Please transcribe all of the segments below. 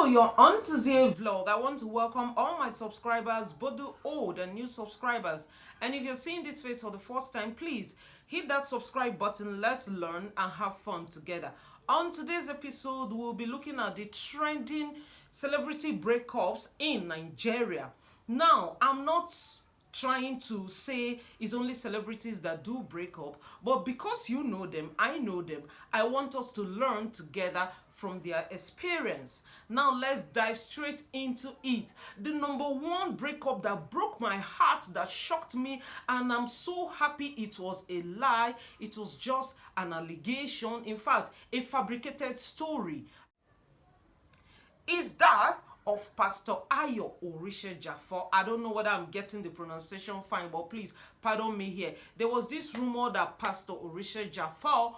Hello, you're on to the vlog. I want to welcome all my subscribers, both the old and new subscribers. And if you're seeing this face for the first time, please hit that subscribe button. Let's learn and have fun together. On today's episode, we'll be looking at the trending celebrity breakups in Nigeria. Now, I'm not trying to say it's only celebrities that do break up, but because you know them, I know them, I want us to learn together from their experience. Now let's dive straight into it. The number one breakup that broke my heart, that shocked me, and I'm so happy it was a lie, it was just an allegation, in fact a fabricated story, is that of Pastor Ayo Orisha Jaffa. I don't know whether I'm getting the pronunciation fine, but please pardon me here. There was this rumor that Pastor Orisha Jaffa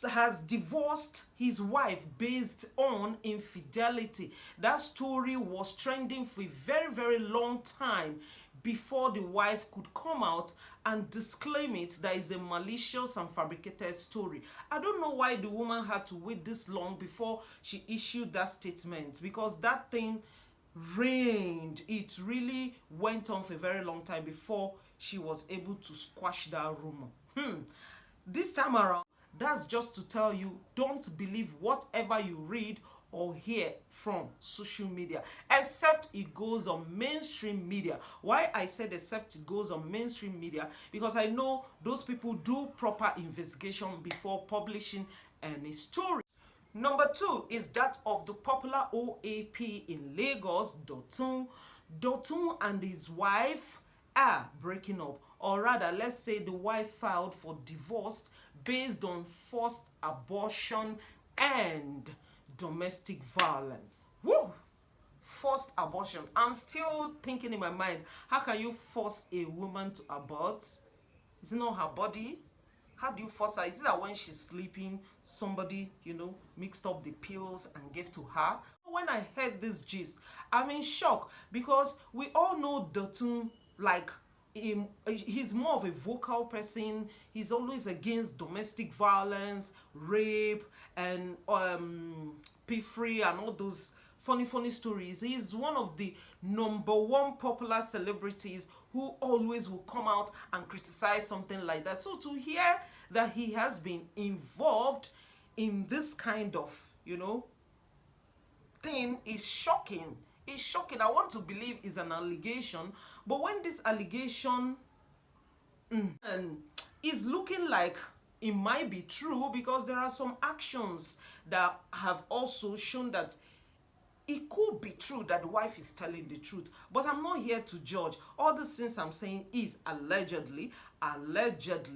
has divorced his wife based on infidelity. That story was trending for a very, very long time before the wife could come out and disclaim it that is a malicious and fabricated story. I don't know why the woman had to wait this long before she issued that statement, because that thing reigned. It really went on for a very long time before she was able to squash that rumor. This time around, that's just to tell you, don't believe whatever you read or hear from social media, except it goes on mainstream media. Why I said except it goes on mainstream media, because I know those people do proper investigation before publishing any story. Number two is that of the popular OAP in Lagos, Dotun. Dotun and his wife are breaking up, or rather, let's say the wife filed for divorce based on forced abortion and domestic violence. Woo! Forced abortion. I'm still thinking in my mind, how can you force a woman to abort? Is it not her body? How do you force her? Is it that when she's sleeping, somebody, mixed up the pills and gave to her? When I heard this gist, I'm in shock, because we all know Dotun, like, he's more of a vocal person. He's always against domestic violence, rape, and free and all those funny stories. He's one of the number one popular celebrities who always will come out and criticize something like that. So to hear that he has been involved in this kind of thing is shocking. It's shocking. I want to believe it's an allegation, but when this allegation is looking like it might be true, because there are some actions that have also shown that it could be true that the wife is telling the truth. But I'm not here to judge. All the things I'm saying is allegedly,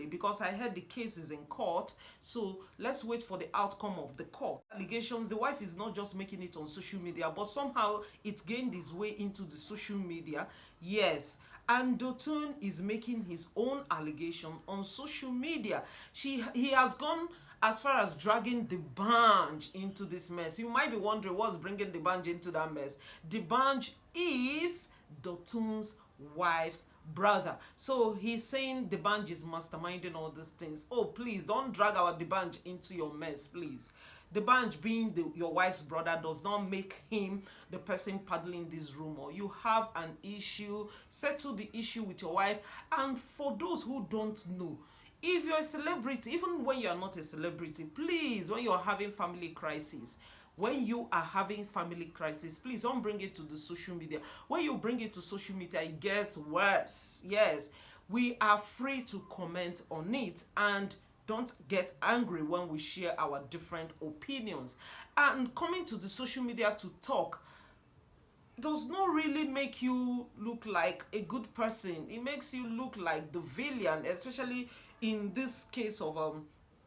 because I heard the case is in court. So let's wait for the outcome of the court. Allegations, the wife is not just making it on social media, but somehow it gained its way into the social media. Yes. And Dotun is making his own allegation on social media. He has gone as far as dragging the Banj into this mess. You might be wondering what's bringing the Banj into that mess. The Banj is Dotun's wife's brother. So he's saying the Banj is masterminding all these things. Oh, please don't drag our Banj into your mess, please. The Banj being your wife's brother does not make him the person paddling this rumor. You have an issue, settle the issue with your wife. And for those who don't know, if you're a celebrity, even when you're not a celebrity, please, when you're having family crisis, please don't bring it to the social media. When you bring it to social media, it gets worse. Yes, we are free to comment on it, and don't get angry when we share our different opinions. And coming to the social media to talk does not really make you look like a good person. It makes you look like the villain, especially in this case of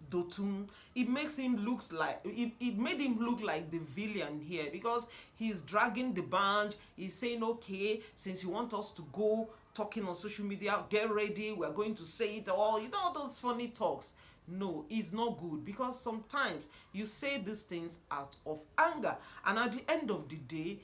Dotun. It makes him it made him look like the villain here, because he's dragging the Banj. He's saying, okay, since you want us to go talking on social media, get ready, we're going to say it all, those funny talks. No, it's not good, because sometimes you say these things out of anger, and at the end of the day,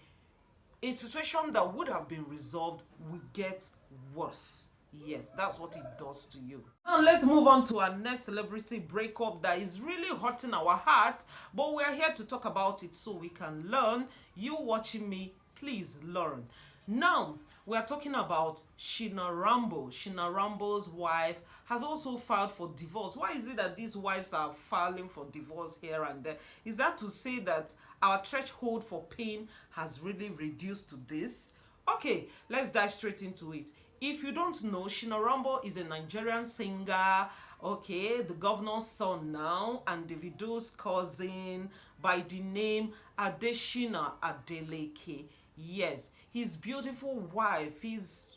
a situation that would have been resolved will get worse. Yes, that's what it does to you. Now let's move on to our next celebrity breakup that is really hurting our hearts, but we are here to talk about it so we can learn. You watching me, please learn. Now we are talking about Sheena Rambo. Sheena Rambo's wife has also filed for divorce. Why is it that these wives are filing for divorce here and there? Is that to say that our threshold for pain has really reduced to this? Okay, let's dive straight into it. If you don't know, Sheena Rambo is a Nigerian singer, okay, the governor's son now, and Davido's cousin by the name Adeshina Adeleke. Yes, his beautiful wife, his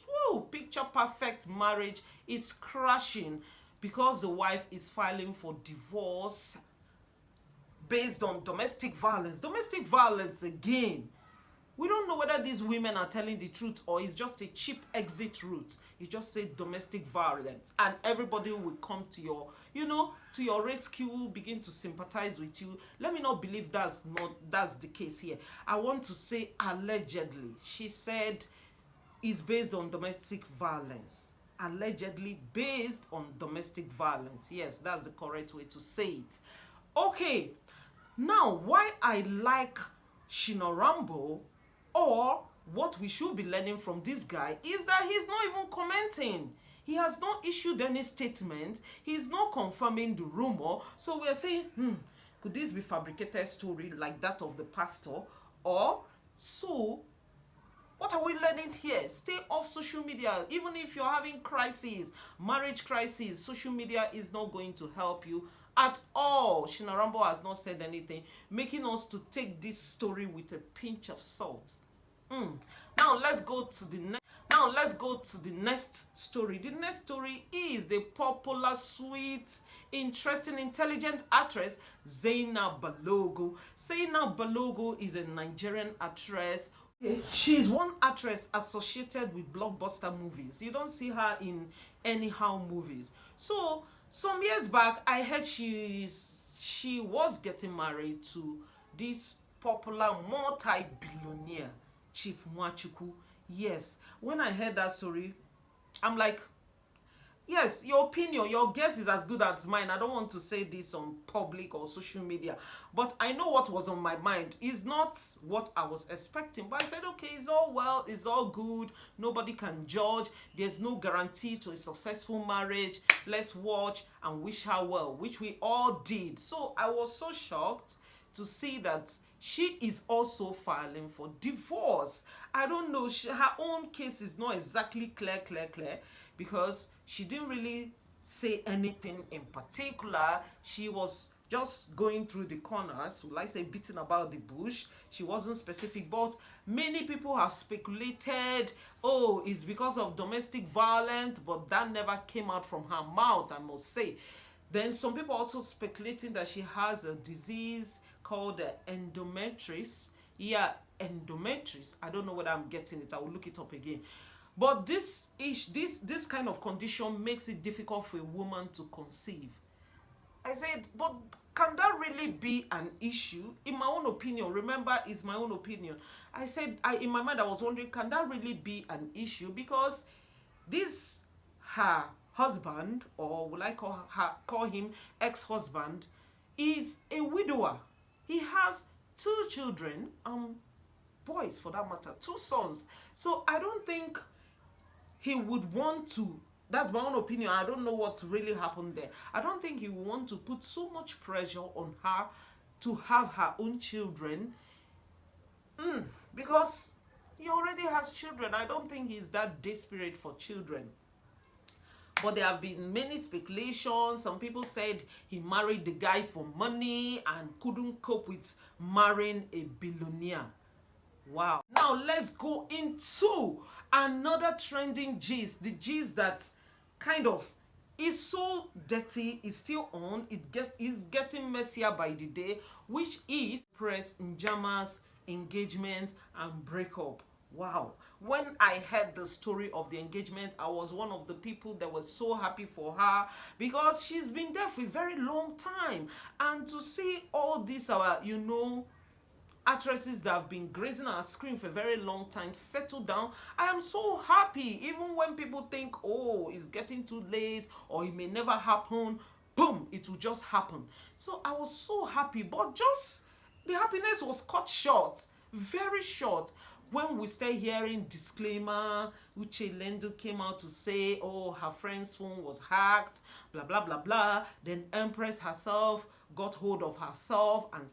picture perfect marriage is crashing because the wife is filing for divorce based on domestic violence. Domestic violence again. We don't know whether these women are telling the truth or it's just a cheap exit route. You just say domestic violence and everybody will come to your, to your rescue, begin to sympathize with you. Let me not believe that's the case here. I want to say allegedly. She said it's based on domestic violence. Allegedly based on domestic violence. Yes, that's the correct way to say it. Okay, now why I like Sheena Rambo, or what we should be learning from this guy, is that he's not even commenting. He has not issued any statement. He's not confirming the rumor. So we're saying, could this be fabricated story like that of the pastor? Or so what are we learning here? Stay off social media. Even if you're having crises, marriage crisis, social media is not going to help you at all. Sheena Rambo has not said anything, making us to take this story with a pinch of salt. Now let's go to the next. Now let's go to the next story. The next story is the popular, sweet, interesting, intelligent actress Zainab Balogo. Zainab Balogo is a Nigerian actress. She's one actress associated with blockbuster movies. You don't see her in anyhow movies. So some years back, I heard she was getting married to this popular multi-billionaire, Chief Nwachukwu. Yes, when I heard that story, I'm like, yes, your opinion, your guess is as good as mine. I don't want to say this on public or social media, but I know what was on my mind. It's not what I was expecting, but I said, okay, it's all well, it's all good. Nobody can judge. There's no guarantee to a successful marriage. Let's watch and wish her well, which we all did. So I was so shocked to see that she is also filing for divorce. I don't know, her own case is not exactly clear, because she didn't really say anything in particular. She was just going through the corners, will I say beating about the bush. She wasn't specific, but many people have speculated, oh, it's because of domestic violence, but that never came out from her mouth, I must say. Then some people also speculating that she has a disease called endometritis. Yeah, endometritis. I don't know whether I'm getting it. I will look it up again. But this kind of condition makes it difficult for a woman to conceive. I said, but can that really be an issue? In my own opinion, remember, it's my own opinion. I said, in my mind, I was wondering, can that really be an issue? Because this, her husband, or will I call him ex-husband, is a widower. He has 2 children, boys for that matter, 2 sons. So I don't think he would want to, that's my own opinion, I don't know what really happened there. I don't think he would want to put so much pressure on her to have her own children, because he already has children. I don't think he's that desperate for children. But there have been many speculations. Some people said he married the guy for money and couldn't cope with marrying a billionaire. Wow. Now let's go into another trending gist. The gist that kind of is so dirty, is still on, is getting messier by the day, which is Empress Njamah's engagement and breakup. Wow. When I heard the story of the engagement, I was one of the people that was so happy for her, because she's been there for a very long time. And to see all this, actresses that have been grazing our screen for a very long time settle down. I am so happy, even when people think, oh, it's getting too late or it may never happen, boom, it will just happen. So I was so happy, but just the happiness was cut short, very short, when we start hearing disclaimer. Uche Lendo came out to say, oh, her friend's phone was hacked, blah blah blah blah. Then Empress herself got hold of herself and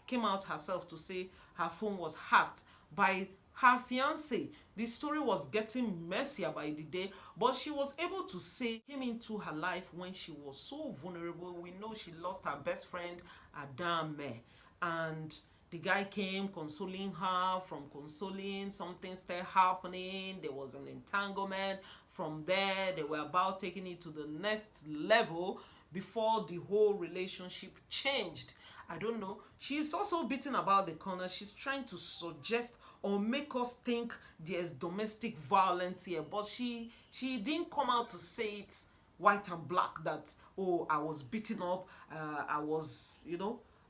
came out herself to say her phone was hacked by her fiance. The story was getting messier by the day, but she was able to say came into her life when she was so vulnerable. We know she lost her best friend Adame, and the guy came consoling her. From consoling, something started happening. There was an entanglement. From there, they were about taking it to the next level before the whole relationship changed. I don't know. She's also beating about the corner. She's trying to suggest or make us think there's domestic violence here, but she didn't come out to say it white and black that, oh, I was beaten up, I was,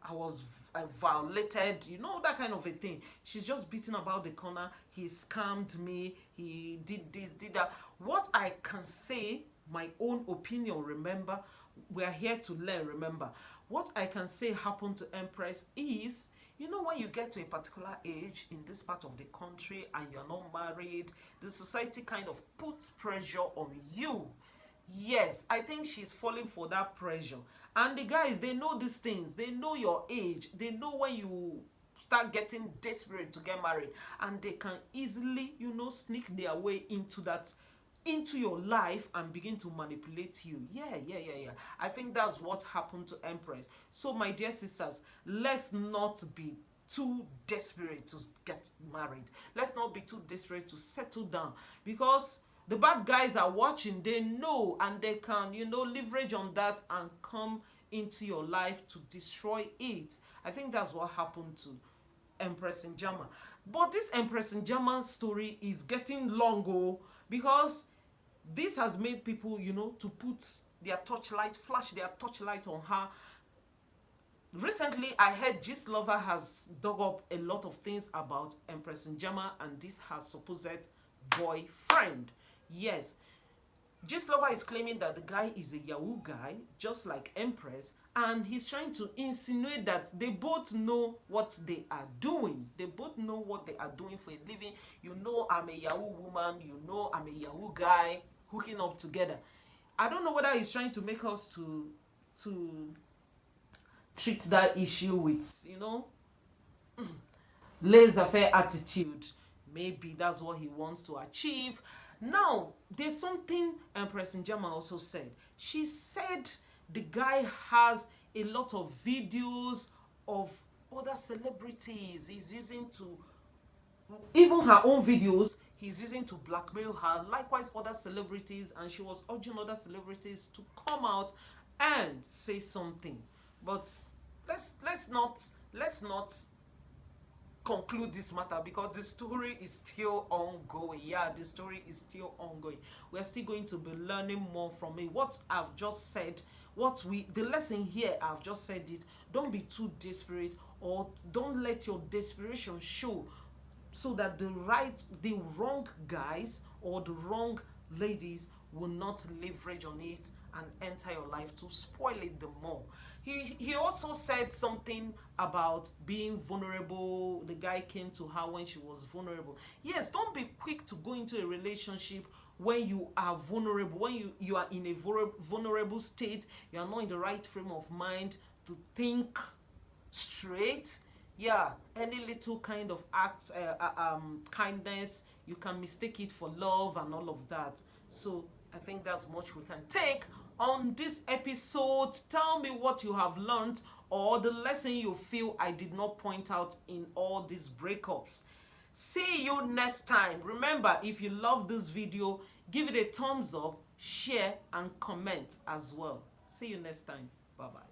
I was violated, that kind of a thing. She's just beating about the corner. He scammed me, he did this, did that. What I can say, my own opinion, remember, we're here to learn, remember. What I can say happened to Empress is, when you get to a particular age in this part of the country and you're not married, the society kind of puts pressure on you. Yes, I think she's falling for that pressure. And the guys, they know these things. They know your age. They know when you start getting desperate to get married. And they can easily, sneak their way into your life and begin to manipulate you. Yeah. I think that's what happened to Empress. So, my dear sisters, let's not be too desperate to get married. Let's not be too desperate to settle down, because the bad guys are watching. They know, and they can, leverage on that and come into your life to destroy it. I think that's what happened to Empress Njamah. But this Empress Njamah story is getting long, because this has made people, to put their flash their torchlight on her. Recently, I heard Gist Lover has dug up a lot of things about Empress Njamah and this her supposed boyfriend. Yes, Gist Lover is claiming that the guy is a Yahoo guy, just like Empress, and he's trying to insinuate that they both know what they are doing. They both know what they are doing for a living. I'm a Yahoo woman, I'm a Yahoo guy, hooking up together. I don't know whether he's trying to make us to treat that issue with, laissez-faire attitude. Maybe that's what he wants to achieve. Now, there's something Empress Njamah also said. She said the guy has a lot of videos of other celebrities he's using to, even her own videos, he's using to blackmail her. Likewise, other celebrities, and she was urging other celebrities to come out and say something. But let's not conclude this matter, because the story is still ongoing. Yeah, the story is still ongoing. We're still going to be learning more from it. What I've just said, the lesson here, I've just said it. Don't be too desperate, or don't let your desperation show, so that the wrong guys or the wrong ladies will not leverage on it and enter your life to spoil it the more. He also said something about being vulnerable. The guy came to her when she was vulnerable. Yes, don't be quick to go into a relationship when you are vulnerable, when you are in a vulnerable state. You are not in the right frame of mind to think straight. Yeah, any little kind of act, kindness, you can mistake it for love and all of that. So I think that's much we can take on this episode. Tell me what you have learned, or the lesson you feel I did not point out in all these breakups. See you next time. Remember, if you love this video, give it a thumbs up, share and comment as well. See you next time. Bye bye.